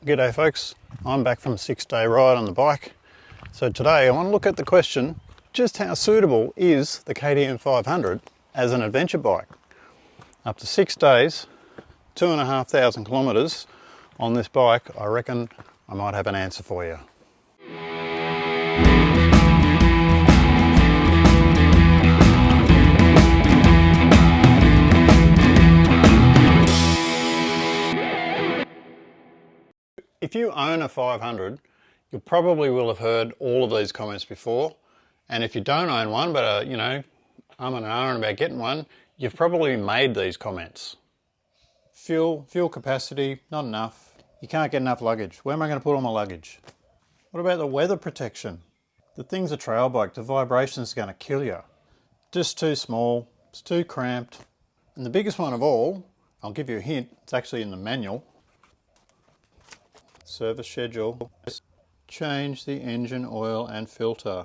G'day folks, I'm back from a 6-day ride on the bike. So today I want to look at the question, just how suitable is the KTM 500 as an adventure bike? Up to 6 days, 2,500 kilometres on this bike, I reckon I might have an answer for you. If you own a 500, you probably will have heard all of these comments before. And if you don't own one, but you know, I'm an owner about getting one, you've probably made these comments. Fuel capacity, not enough. You can't get enough luggage. Where am I going to put all my luggage? What about the weather protection? The thing's a trail bike, the vibration's going to kill you. Just too small, it's too cramped. And the biggest one of all, I'll give you a hint, it's actually in the manual. Service schedule. Change the engine oil and filter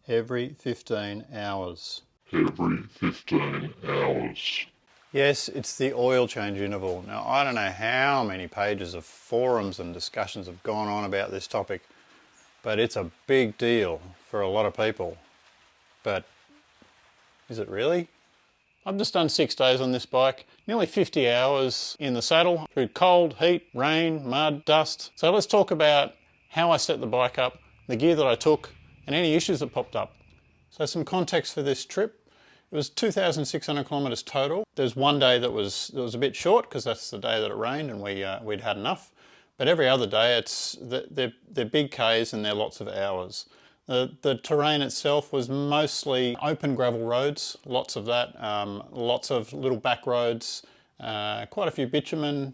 every 15 hours. Every 15 hours. Yes, it's the oil change interval. Now, I don't know how many pages of forums and discussions have gone on about this topic, but it's a big deal for a lot of people. But is it really? I've just done 6 days on this bike, nearly 50 hours in the saddle, through cold, heat, rain, mud, dust. So let's talk about how I set the bike up, the gear that I took, and any issues that popped up. So some context for this trip. It was 2,600 kilometres total. There's one day that was a bit short because that's the day that it rained and we'd had enough. But every other day they're big Ks and they're lots of hours. The terrain itself was mostly open gravel roads, lots of that, lots of little back roads, quite a few bitumen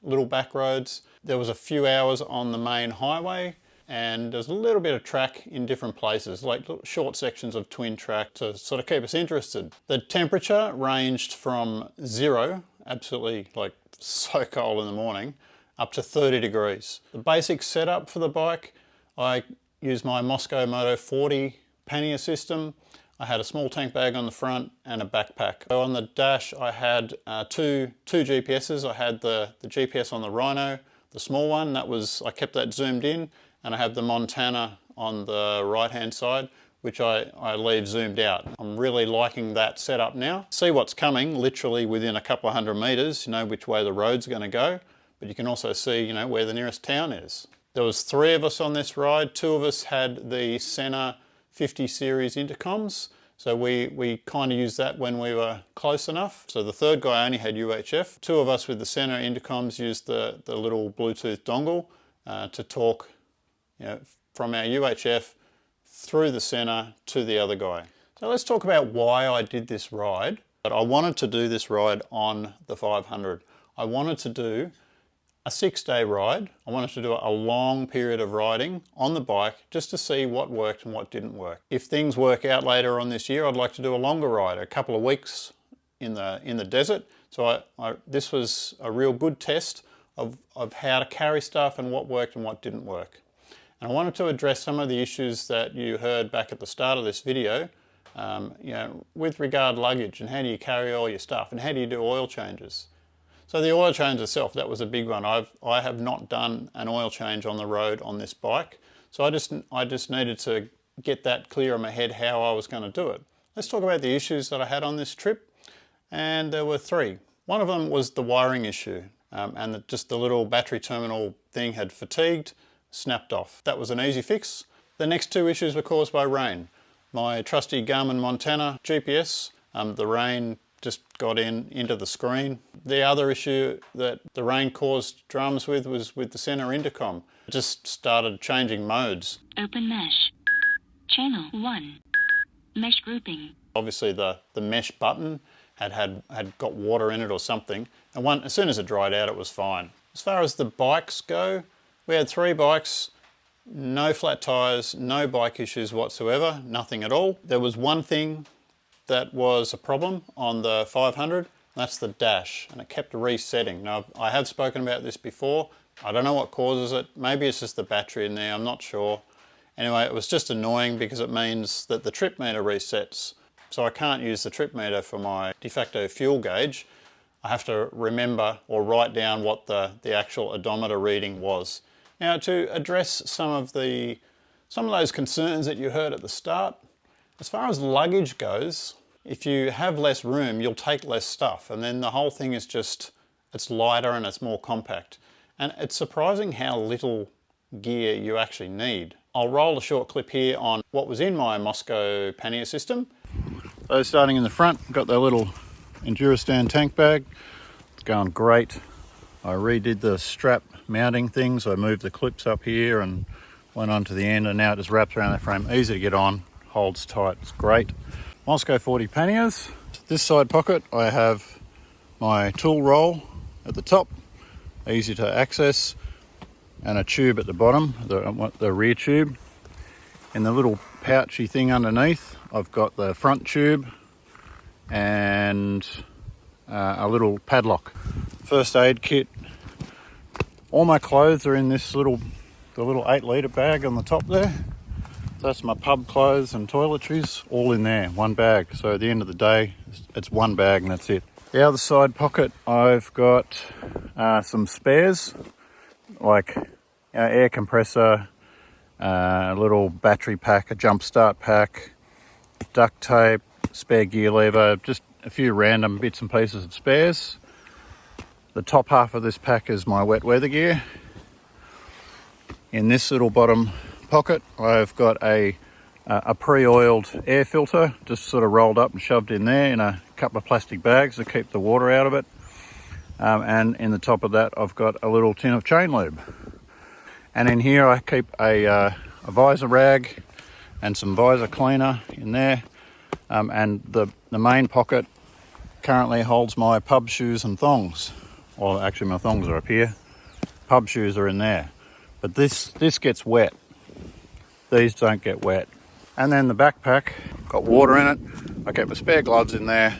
little back roads. There was a few hours on the main highway and there's a little bit of track in different places, like short sections of twin track to sort of keep us interested. The temperature ranged from 0, absolutely like so cold in the morning, up to 30 degrees. The basic setup for the bike, I used my Moscow Moto 40 pannier system. I had a small tank bag on the front and a backpack. So on the dash I had two GPSs. I had the GPS on the Rhino, the small one, I kept that zoomed in, and I have the Montana on the right hand side, which I leave zoomed out. I'm really liking that setup now. See what's coming literally within a couple of 100 metres, you know which way the road's going to go, but you can also see, you know, where the nearest town is. There was 3 of us on this ride. 2 of us had the Sena 50 series intercoms. So we kind of used that when we were close enough. So the third guy only had UHF. 2 of us with the Sena intercoms used the little Bluetooth dongle to talk, you know, from our UHF through the Sena to the other guy. So let's talk about why I did this ride. But I wanted to do this ride on the 500. I wanted to do a 6-day ride. I wanted to do a long period of riding on the bike just to see what worked and what didn't work. If things work out later on this year, I'd like to do a longer ride, a couple of weeks in the desert. So this was a real good test of how to carry stuff and what worked and what didn't work. And I wanted to address some of the issues that you heard back at the start of this video, you know, with regard to luggage and how do you carry all your stuff and how do you do oil changes. So the oil change itself, that was a big one. I have not done an oil change on the road on this bike. So I just needed to get that clear in my head how I was going to do it. Let's talk about the issues that I had on this trip. And there were 3. One of them was the wiring issue and just the little battery terminal thing had fatigued, snapped off. That was an easy fix. The next 2 issues were caused by rain. My trusty Garmin Montana GPS, the rain just got into the screen. The other issue that the rain caused dramas with was with the Sena intercom. It just started changing modes. Open mesh. Channel 1. Mesh grouping. Obviously the mesh button had got water in it or something. And as soon as it dried out, it was fine. As far as the bikes go, we had 3 bikes, no flat tires, no bike issues whatsoever, nothing at all. There was one thing that was a problem on the 500, and that's the dash, and it kept resetting. Now, I have spoken about this before. I don't know what causes it. Maybe it's just the battery in there, I'm not sure. Anyway, it was just annoying because it means that the trip meter resets. So I can't use the trip meter for my de facto fuel gauge. I have to remember or write down what the actual odometer reading was. Now, to address some of those concerns that you heard at the start, as far as luggage goes, if you have less room, you'll take less stuff, and then the whole thing is just, it's lighter and it's more compact. And it's surprising how little gear you actually need. I'll roll a short clip here on what was in my Moscow pannier system. So starting in the front, I've got that little Endurostan tank bag. It's going great. I redid the strap mounting things. I moved the clips up here and went onto the end, and now it just wraps around the frame. Easy to get on, holds tight, it's great. Moscow 40 panniers. This side pocket, I have my tool roll at the top, easy to access, and a tube at the bottom, the rear tube. In the little pouchy thing underneath, I've got the front tube and a little padlock. First aid kit. All my clothes are in this the little 8-litre bag on the top there. That's my pub clothes and toiletries, all in there, one bag. So at the end of the day, it's one bag and that's it. The other side pocket, I've got some spares, like air compressor, a little battery pack, a jump start pack, duct tape, spare gear lever, just a few random bits and pieces of spares. The top half of this pack is my wet weather gear. In this little bottom pocket, I've got a pre-oiled air filter, just sort of rolled up and shoved in there in a couple of plastic bags to keep the water out of it. And in the top of that, I've got a little tin of chain lube. And in here, I keep a visor rag and some visor cleaner in there. And the main pocket currently holds my pub shoes and thongs. Well, actually my thongs are up here. Pub shoes are in there. But this gets wet. These don't get wet. And then the backpack, got water in it. I kept my spare gloves in there.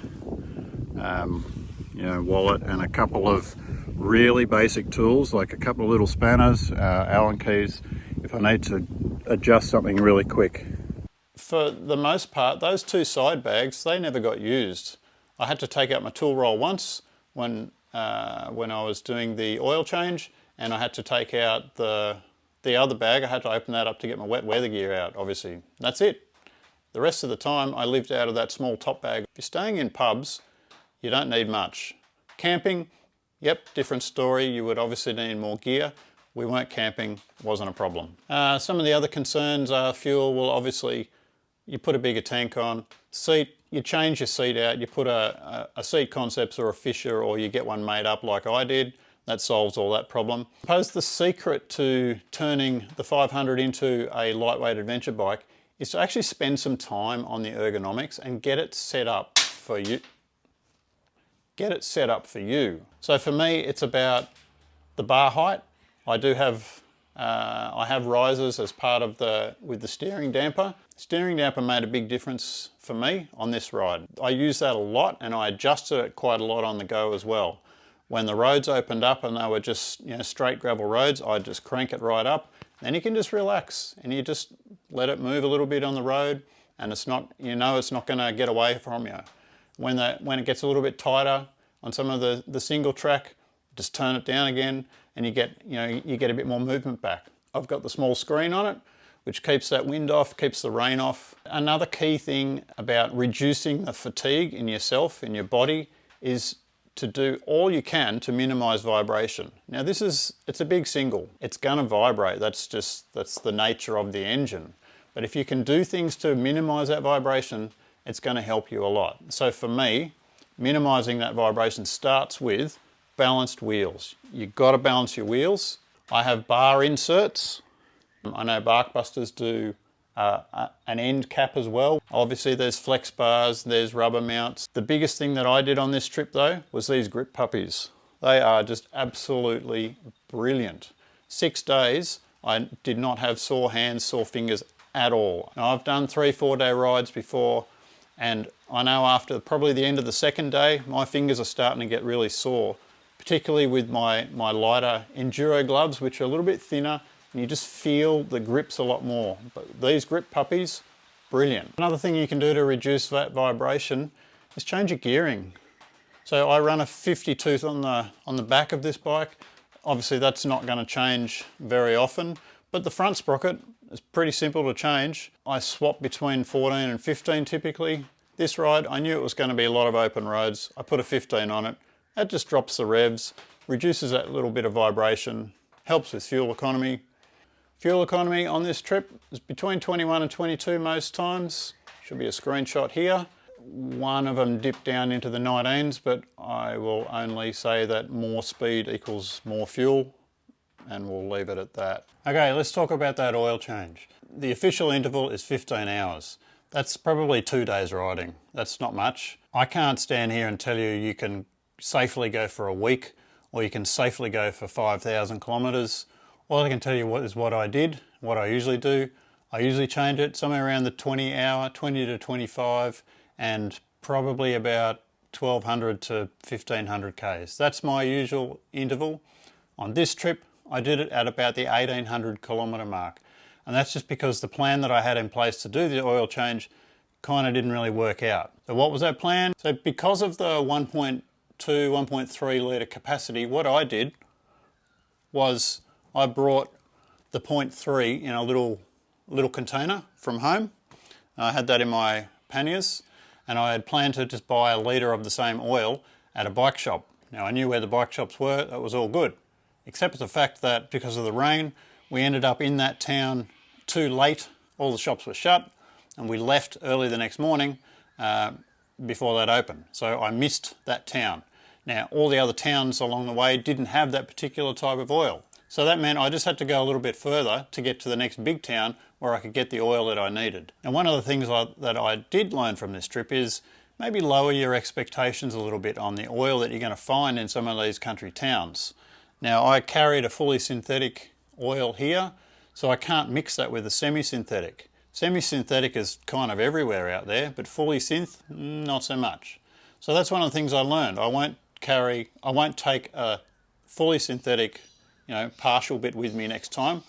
Wallet and a couple of really basic tools, like a couple of little spanners, Allen keys, if I need to adjust something really quick. For the most part, those two side bags, they never got used. I had to take out my tool roll once when I was doing the oil change, and I had to take out the other bag. I had to open that up to get my wet weather gear out, obviously. That's it. The rest of the time, I lived out of that small top bag. If you're staying in pubs, you don't need much. Camping, yep, different story. You would obviously need more gear. We weren't camping, wasn't a problem. Some of the other concerns are fuel. Well, obviously, you put a bigger tank on. Seat, you change your seat out. You put a Seat Concepts or a Fisher, or you get one made up like I did. That solves all that problem. I suppose the secret to turning the 500 into a lightweight adventure bike is to actually spend some time on the ergonomics and get it set up for you. Get it set up for you. So for me, it's about the bar height. I have risers as part of with the steering damper. Steering damper made a big difference for me on this ride. I use that a lot, and I adjusted it quite a lot on the go as well. When the roads opened up and they were just straight gravel roads, I'd just crank it right up. Then you can just relax and you just let it move a little bit on the road, and it's not, it's not going to get away from you. When it gets a little bit tighter on some of the single track, just turn it down again, and you get a bit more movement back. I've got the small screen on it, which keeps that wind off, keeps the rain off. Another key thing about reducing the fatigue in yourself, in your body, is to do all you can to minimize vibration. Now it's a big single. It's gonna vibrate, that's the nature of the engine. But if you can do things to minimize that vibration, it's gonna help you a lot. So for me, minimizing that vibration starts with balanced wheels. You've gotta balance your wheels. I have bar inserts. I know Barkbusters do an end cap as well. Obviously there's flex bars, there's rubber mounts. The biggest thing that I did on this trip though was these grip puppies. They are just absolutely brilliant. 6 days I did not have sore hands, sore fingers at all. Now, I've done 3-4 day rides before, and I know after probably the end of the second day my fingers are starting to get really sore, particularly with my lighter enduro gloves, which are a little bit thinner. And you just feel the grips a lot more. But these grip puppies, brilliant. Another thing you can do to reduce that vibration is change your gearing. So I run a 50 tooth on the back of this bike. Obviously that's not going to change very often, but the front sprocket is pretty simple to change. I swap between 14 and 15 typically. This ride, I knew it was going to be a lot of open roads. I put a 15 on it. That just drops the revs, reduces that little bit of vibration, helps with fuel economy. Fuel economy on this trip is between 21 and 22 most times. Should be a screenshot here. One of them dipped down into the 19s, but I will only say that more speed equals more fuel, and we'll leave it at that. Okay, let's talk about that oil change. The official interval is 15 hours. That's probably 2 days riding. That's not much. I can't stand here and tell you you can safely go for a week or you can safely go for 5,000 kilometers. All I can tell you is what I did, what I usually do. I usually change it somewhere around the 20 to 25, and probably about 1,200 to 1,500 Ks. That's my usual interval. On this trip, I did it at about the 1,800 kilometer mark. And that's just because the plan that I had in place to do the oil change kind of didn't really work out. So what was that plan? So because of the 1.2, 1.3 litre capacity, what I did was I brought the 0.3 in a little container from home. I had that in my panniers, and I had planned to just buy a litre of the same oil at a bike shop. Now I knew where the bike shops were, that was all good. Except for the fact that because of the rain, we ended up in that town too late. All the shops were shut, and we left early the next morning before that opened. So I missed that town. Now, all the other towns along the way didn't have that particular type of oil. So that meant I just had to go a little bit further to get to the next big town where I could get the oil that I needed. And one of the things that I did learn from this trip is maybe lower your expectations a little bit on the oil that you're going to find in some of these country towns. Now, I carried a fully synthetic oil here, so I can't mix that with a semi-synthetic. Semi-synthetic is kind of everywhere out there, but fully synth, not so much. So that's one of the things I learned. I won't take a fully synthetic, partial bit with me next time.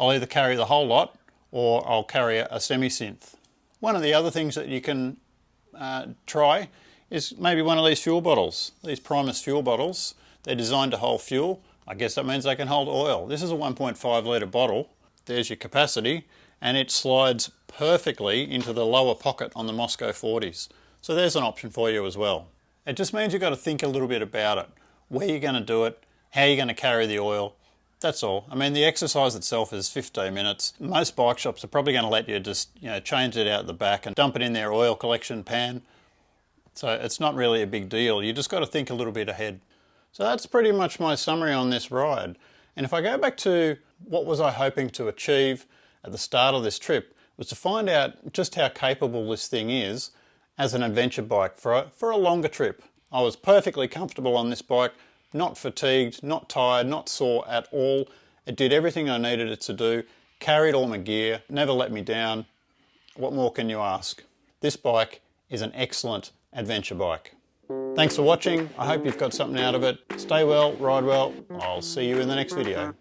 I'll either carry the whole lot or I'll carry a semi-synth. One of the other things that you can try is maybe one of these fuel bottles, these Primus fuel bottles. They're designed to hold fuel. I guess that means they can hold oil. This is a 1.5 litre bottle. There's your capacity, and it slides perfectly into the lower pocket on the Moscow 40s. So there's an option for you as well. It just means you've got to think a little bit about it. Where you're going to do it, how you're going to carry the oil. That's all. I mean, the exercise itself is 15 minutes. Most bike shops are probably going to let you just change it out the back and dump it in their oil collection pan. So it's not really a big deal. You just got to think a little bit ahead. So that's pretty much my summary on this ride. And if I go back to what was I hoping to achieve at the start of this trip, was to find out just how capable this thing is as an adventure bike for a longer trip. I was perfectly comfortable on this bike, not fatigued, not tired, not sore at all. It did everything I needed it to do, carried all my gear, never let me down. What more can you ask? This bike is an excellent adventure bike. Thanks for watching. I hope you've got something out of it. Stay well, ride well. I'll see you in the next video.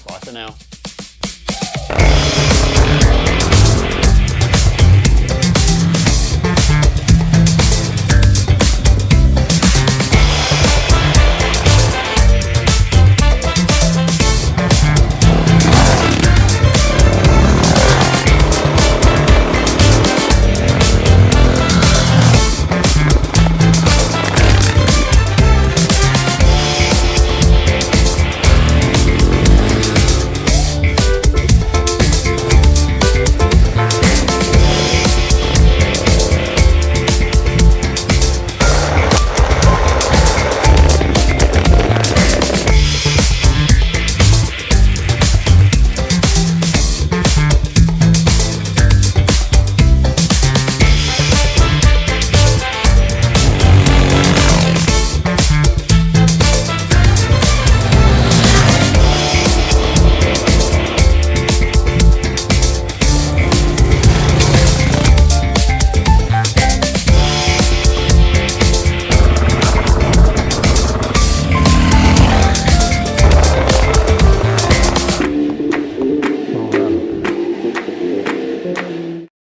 Bye for now.